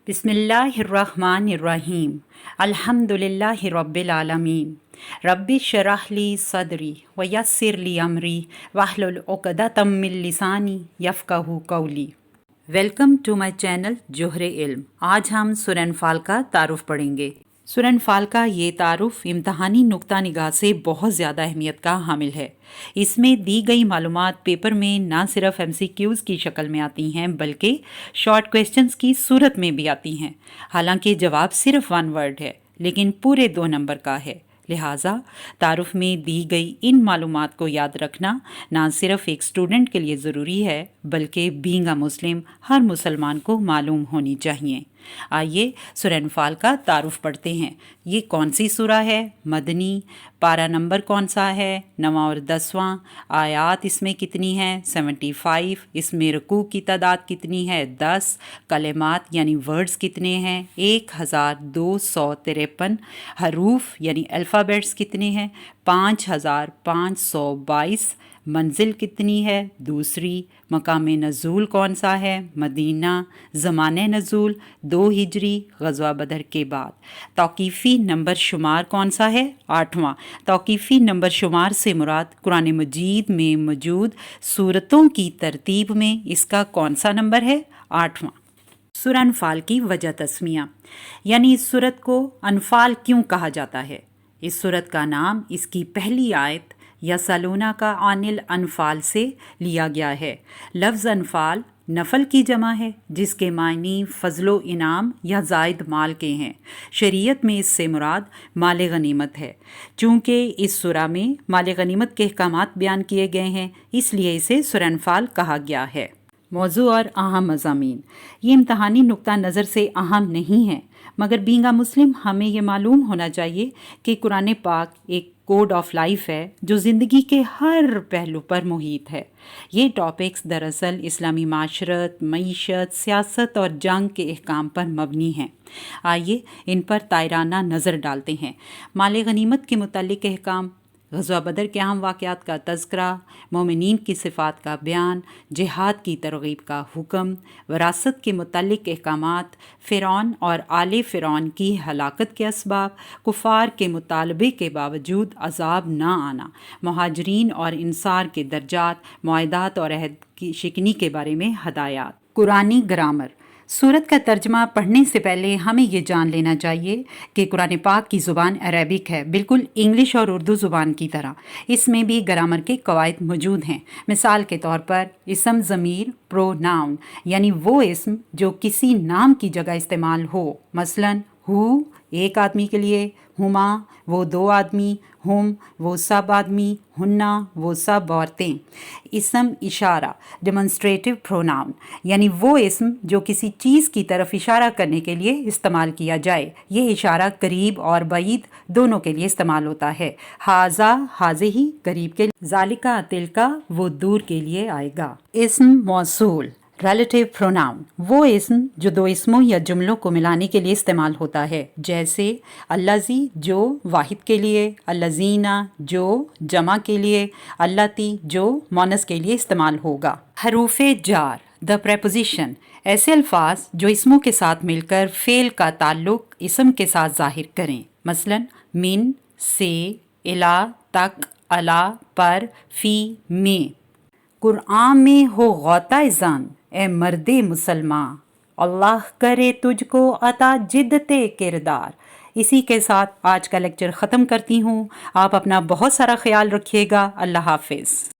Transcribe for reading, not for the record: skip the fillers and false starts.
बिस्मिल्लाहिर्रहमानिर्रहीम अल्हम्दुलिल्लाहि रब्बिल आलमीन रब्बि शरह ली सदरी व यस्सिर ली अमरी वहलुल उक़दतम मिन लिसानी यफ़क़हू क़ौली। वेलकम टू माय चैनल जोहरे इल्म। आज हम सूरह अनफ़ाल का तारुफ़ पढ़ेंगे। सूरह अनफ़ाल का ये तारुफ़ इम्तहानी नुक्ता निगाह से बहुत ज़्यादा अहमियत का हामिल है। इसमें दी गई मालूमात पेपर में ना सिर्फ MCQs की शक्ल में आती हैं बल्कि शॉर्ट क्वेश्चंस की सूरत में भी आती हैं। हालांकि जवाब सिर्फ 1 वर्ड है लेकिन पूरे 2 नंबर का है। लिहाजा तारुफ़ में दी गई इन मालूमात को याद रखना ना सिर्फ एक स्टूडेंट के लिए ज़रूरी है बल्कि बीइंग अ मुस्लिम हर मुसलमान को मालूम होनी चाहिए। आइए सूरह अनफ़ाल का तारुफ़ पढ़ते हैं। ये कौन सी सूरा है? मदनी। पारा नंबर कौन सा है? 9वां और 10वां। आयात इसमें कितनी हैं? 75। इसमें रुकू की तादाद कितनी है? 10। कलिमात यानी वर्ड्स कितने हैं? 1253। हरूफ यानी अल्फ़ाबेट्स कितने हैं? 5522। मंजिल कितनी है? दूसरी। मकाम नज़ूल कौन सा है? मदीना। ज़माने नज़ूल 2 हिजरी ग़ज़वा बदर के बाद। तौक़ीफ़ी नंबर शुमार कौन सा है? 8वां। तौक़ीफ़ी नंबर शुमार से मुराद कुरान मजीद में मौजूद सूरतों की तरतीब में इसका कौन सा नंबर है? 8वां। सूरह अनफ़ाल की वजह तस्मिया यानी इस सूरत को अनफ़ाल क्यों कहा जाता है? इस सूरत का नाम इसकी पहली आयत या सलूना का आनिल अनफ़ाल से लिया गया है। लफ्ज़ अनफ़ाल नफ़ल की जमा है जिसके मायनी फ़ज़लो इनाम या ज़ायद माल के हैं। शरीयत में इससे मुराद माल गनीमत है। चूँकि इस सूरा में माल गनीमत के अहकामात बयान किए गए हैं इसलिए इसे सूरह अनफ़ाल कहा गया है। मौज़ू और अहम मज़ामीन ये इम्तहानी नुक्ता नज़र से अहम नहीं है मगर बीइंग अ मुस्लिम हमें ये मालूम होना चाहिए कि कुरान पाक एक कोड ऑफ लाइफ है जो ज़िंदगी के हर पहलू पर मुहित है। ये टॉपिक्स दरअसल इस्लामी माशरत, मईशत, सियासत और जंग के अहकाम पर मबनी हैं। आइए इन पर तायराना नज़र डालते हैं। माल गनीमत के मुतालिक अहकाम, ग़ज़वा बदर के अहम वाक़यात का तज़किरा, मोमिनीन की सिफ़ात का बयान, जिहाद की तरग़ीब का हुक्म, विरासत के मुतालिक अहकामात, फ़िरौन और आले फ़िरौन की हलाकत के असबाब, कुफ़ार के मुतालबे के बावजूद अज़ाब ना आना, मुहाजिरीन और इंसार के दर्जात, मुआहदात और अहद की शिकनी के बारे में हदायत। कुरानी ग्रामर। सूरत का तर्जमा पढ़ने से पहले हमें ये जान लेना चाहिए कि कुरान पाक की ज़ुबान अरबिक है, बिल्कुल इंग्लिश और उर्दू ज़ुबान की तरह। इसमें भी ग्रामर के कवायद मौजूद हैं। मिसाल के तौर पर इसम ज़मीर प्रोनाउन यानी वो इसम जो किसी नाम की जगह इस्तेमाल हो। मसलन हु एक आदमी के लिए, हुमा वो 2 आदमी, हुम वो सब आदमी, हुन्ना वो सब औरतें। इसम इशारा डेमोन्स्ट्रेटिव प्रोनाउन यानी वो इसम जो किसी चीज़ की तरफ इशारा करने के लिए इस्तेमाल किया जाए। ये इशारा करीब और बईद दोनों के लिए इस्तेमाल होता है। हाजा हाज़िही करीब के लिए, ज़ालिका तिलका वो दूर के लिए आएगा। इसम मौसूल रिलेटिव प्रोनाउन वो इसम जो 2 इसमों या जुमलों को मिलाने के लिए इस्तेमाल होता है, जैसे अल्लाज़ी जो वाहिद के लिए, अल्लाज़ीना जो जमा के लिए, अल्लाती जो मोनस के लिए इस्तेमाल होगा। हरूफ़े जार द प्रेपोजिशन ऐसे अल्फाज जो इसमों के साथ मिलकर फ़ेल का ताल्लुक इसम के साथ ज़ाहिर करें। मसलन मिन, से, इला, तक, अला, पर, फ़ी, में। कुरान में हो गौता ज़ान ए मर्दे मुसलमान, अल्लाह करे तुझको अता जिद्दते किरदार। इसी के साथ आज का लेक्चर ख़त्म करती हूँ। आप अपना बहुत सारा ख्याल रखिएगा। अल्लाह हाफ़िज़।